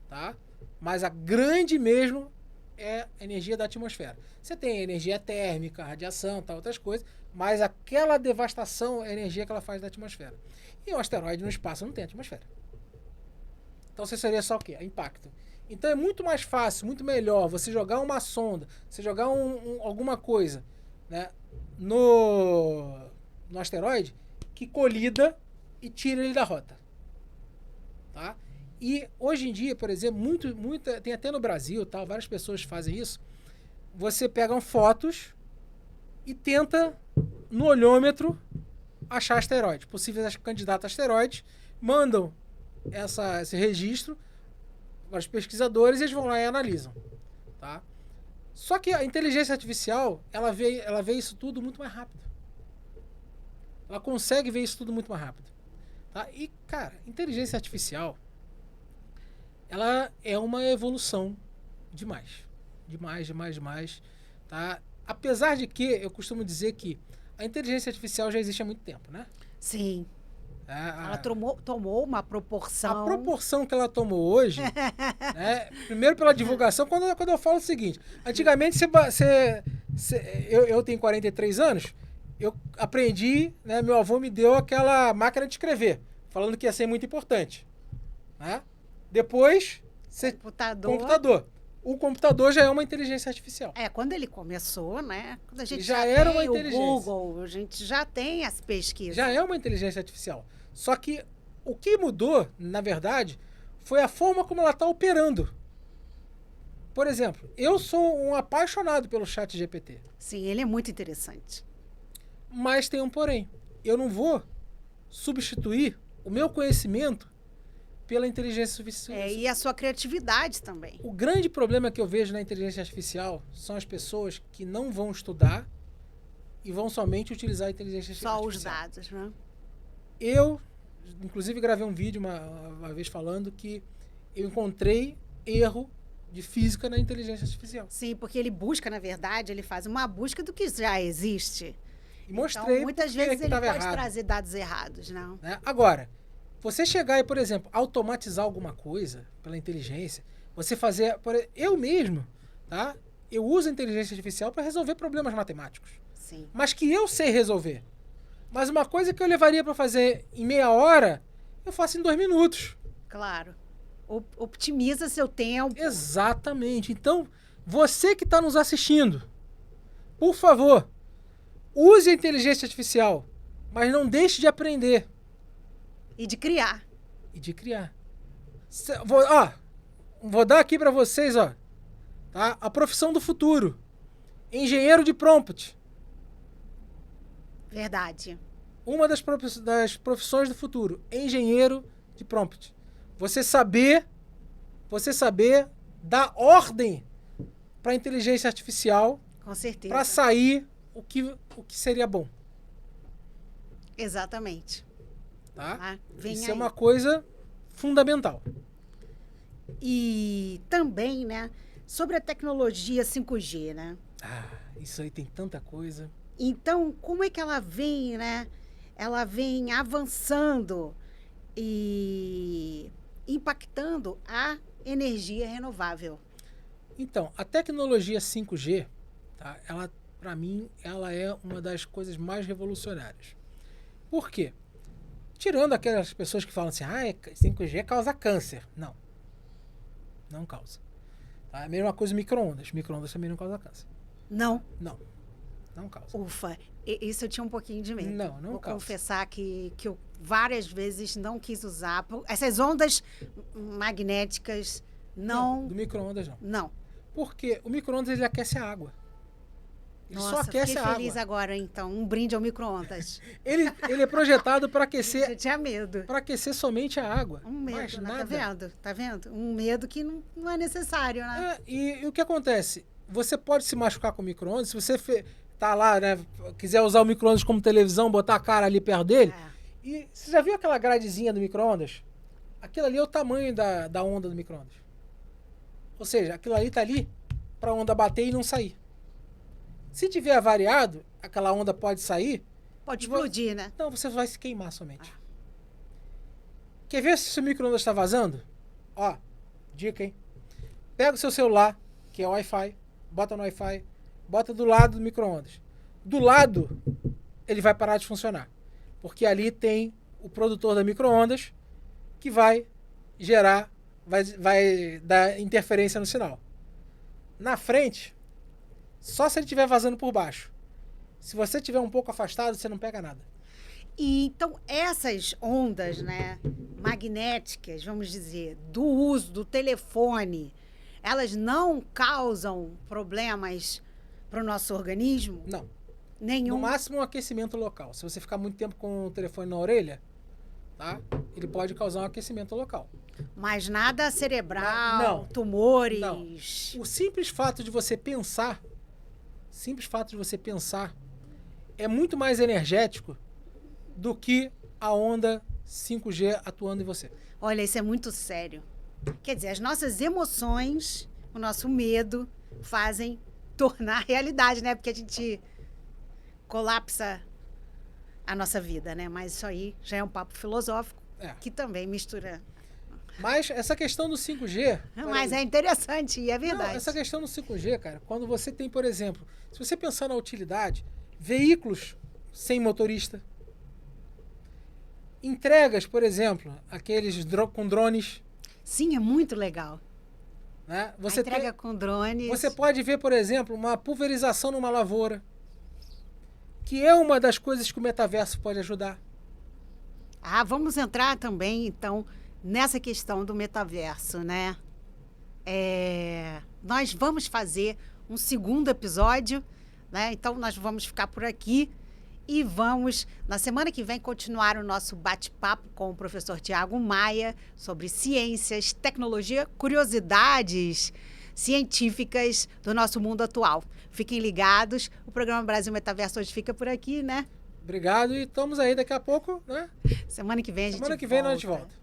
tá? Mas a grande mesmo é a energia da atmosfera. Você tem energia térmica, radiação, tal, outras coisas, mas aquela devastação é a energia que ela faz da atmosfera. E um asteroide no espaço não tem atmosfera. Então você seria só o quê? Impacto. Então é muito mais fácil, muito melhor você jogar uma sonda, você jogar alguma coisa, né, no asteroide que colida e tira ele da rota. Tá? E hoje em dia, por exemplo, tem até no Brasil, tá, várias pessoas fazem isso. Você pega fotos e tenta, no olhômetro, achar asteroides, possíveis candidatos a asteroides, mandam esse registro para os pesquisadores e eles vão lá e analisam. Tá? Só que a inteligência artificial, ela vê isso tudo muito mais rápido. Ela consegue ver isso tudo muito mais rápido. Tá? E, cara, inteligência artificial, ela é uma evolução demais. Demais. Tá? Apesar de que, eu costumo dizer que a inteligência artificial já existe há muito tempo, né? Sim. Ela tomou uma proporção... A proporção que ela tomou hoje, né, primeiro pela divulgação, quando eu falo o seguinte, antigamente eu tenho 43 anos, eu aprendi, né, meu avô me deu aquela máquina de escrever, falando que ia ser muito importante. Né? Depois, computador. O computador já é uma inteligência artificial. Quando ele começou, né? Quando a gente já era uma inteligência. O Google, a gente já tem as pesquisas. Já é uma inteligência artificial. Só que o que mudou, na verdade, foi a forma como ela está operando. Por exemplo, eu sou um apaixonado pelo ChatGPT. Sim, ele é muito interessante. Mas tem um porém. Eu não vou substituir o meu conhecimento pela inteligência artificial. E a sua criatividade também. O grande problema que eu vejo na inteligência artificial são as pessoas que não vão estudar e vão somente utilizar a inteligência artificial. Só os dados, né? Eu, inclusive, gravei um vídeo uma vez falando que eu encontrei erro de física na inteligência artificial. Sim, porque ele busca, na verdade, ele faz uma busca do que já existe. E mostrei então, muitas vezes ele pode errado. trazer dados errados, não? Né? Agora, você chegar e, por exemplo, automatizar alguma coisa pela inteligência, você fazer... Eu mesmo, tá? Eu uso a inteligência artificial para resolver problemas matemáticos. Sim. Mas que eu sei resolver. Mas uma coisa que eu levaria para fazer em meia hora, eu faço em 2 minutos. Claro. Optimiza seu tempo. Exatamente. Então, você que está nos assistindo, por favor, use a inteligência artificial, mas não deixe de aprender. E de criar. Vou dar aqui para vocês, ó, tá? A profissão do futuro. Engenheiro de prompt. Verdade. Uma das profissões do futuro. Engenheiro de prompt. Você saber dar ordem para a inteligência artificial. Com certeza. Para sair o que seria bom. Exatamente. Tá? Isso aí. É uma coisa fundamental. E também, né, sobre a tecnologia 5G, né? Isso aí tem tanta coisa. Então, como é que ela vem, né? Ela vem avançando e impactando a energia renovável. Então, a tecnologia 5G, tá? Ela, para mim, ela é uma das coisas mais revolucionárias. Por quê? Tirando aquelas pessoas que falam assim, 5G causa câncer. Não. Não causa. Tá? A mesma coisa micro-ondas. Micro-ondas também não causa câncer. Não? Não causa. Ufa, isso eu tinha um pouquinho de medo. Não Vou causa. confessar que eu várias vezes não quis usar. Essas ondas magnéticas não... Do micro-ondas não. Não. Porque o micro-ondas ele aquece a água. Ele só aquece a água. Fiquei feliz agora, então. Um brinde ao micro-ondas. ele é projetado para aquecer... Eu tinha medo. Para aquecer somente a água. Um medo, mais né? nada. Tá vendo? Um medo que não é necessário, né? E o que acontece? Você pode se machucar com o micro-ondas, se você tá lá, né, quiser usar o micro-ondas como televisão, botar a cara ali perto dele. E você já viu aquela gradezinha do micro-ondas? Aquilo ali é o tamanho da onda do micro-ondas. Ou seja, aquilo ali tá ali para a onda bater e não sair. Se tiver avariado, aquela onda pode sair. Pode explodir, né? Não, você vai se queimar somente. Quer ver se o seu micro-ondas está vazando? Ó, dica, hein? Pega o seu celular, que é Wi-Fi, bota no Wi-Fi, bota do lado do micro-ondas. Do lado, ele vai parar de funcionar. Porque ali tem o produtor da micro-ondas que vai gerar, vai dar interferência no sinal. Na frente, só se ele estiver vazando por baixo. Se você estiver um pouco afastado, você não pega nada. E, então, essas ondas, né, magnéticas, vamos dizer, do uso do telefone, elas não causam problemas para o nosso organismo? Não. Nenhum? No máximo um aquecimento local. Se você ficar muito tempo com o telefone na orelha, tá? Ele pode causar um aquecimento local. Mas nada cerebral, não. Tumores? Não. O simples fato de você pensar, é muito mais energético do que a onda 5G atuando em você. Olha, isso é muito sério. Quer dizer, as nossas emoções, o nosso medo, fazem tornar realidade, né? Porque a gente colapsa a nossa vida, né? Mas isso aí já é um papo filosófico que também mistura. Mas essa questão do 5G... Mas é interessante e é verdade. Não, essa questão do 5G, cara, quando você tem, por exemplo, se você pensar na utilidade, veículos sem motorista, entregas, por exemplo, aqueles com drones. Sim, é muito legal. Né? Você entrega com drones. Você pode ver, por exemplo, uma pulverização numa lavoura, que é uma das coisas que o metaverso pode ajudar. Vamos entrar também, então, nessa questão do metaverso, né? Nós vamos fazer um segundo episódio, né? Então, nós vamos ficar por aqui e vamos, na semana que vem, continuar o nosso bate-papo com o professor Tiago Maia sobre ciências, tecnologia, curiosidades científicas do nosso mundo atual. Fiquem ligados. O programa Brasil Metaverso hoje fica por aqui, né? Obrigado e estamos aí daqui a pouco, né? Semana que vem a gente volta. Semana que vem nós volta.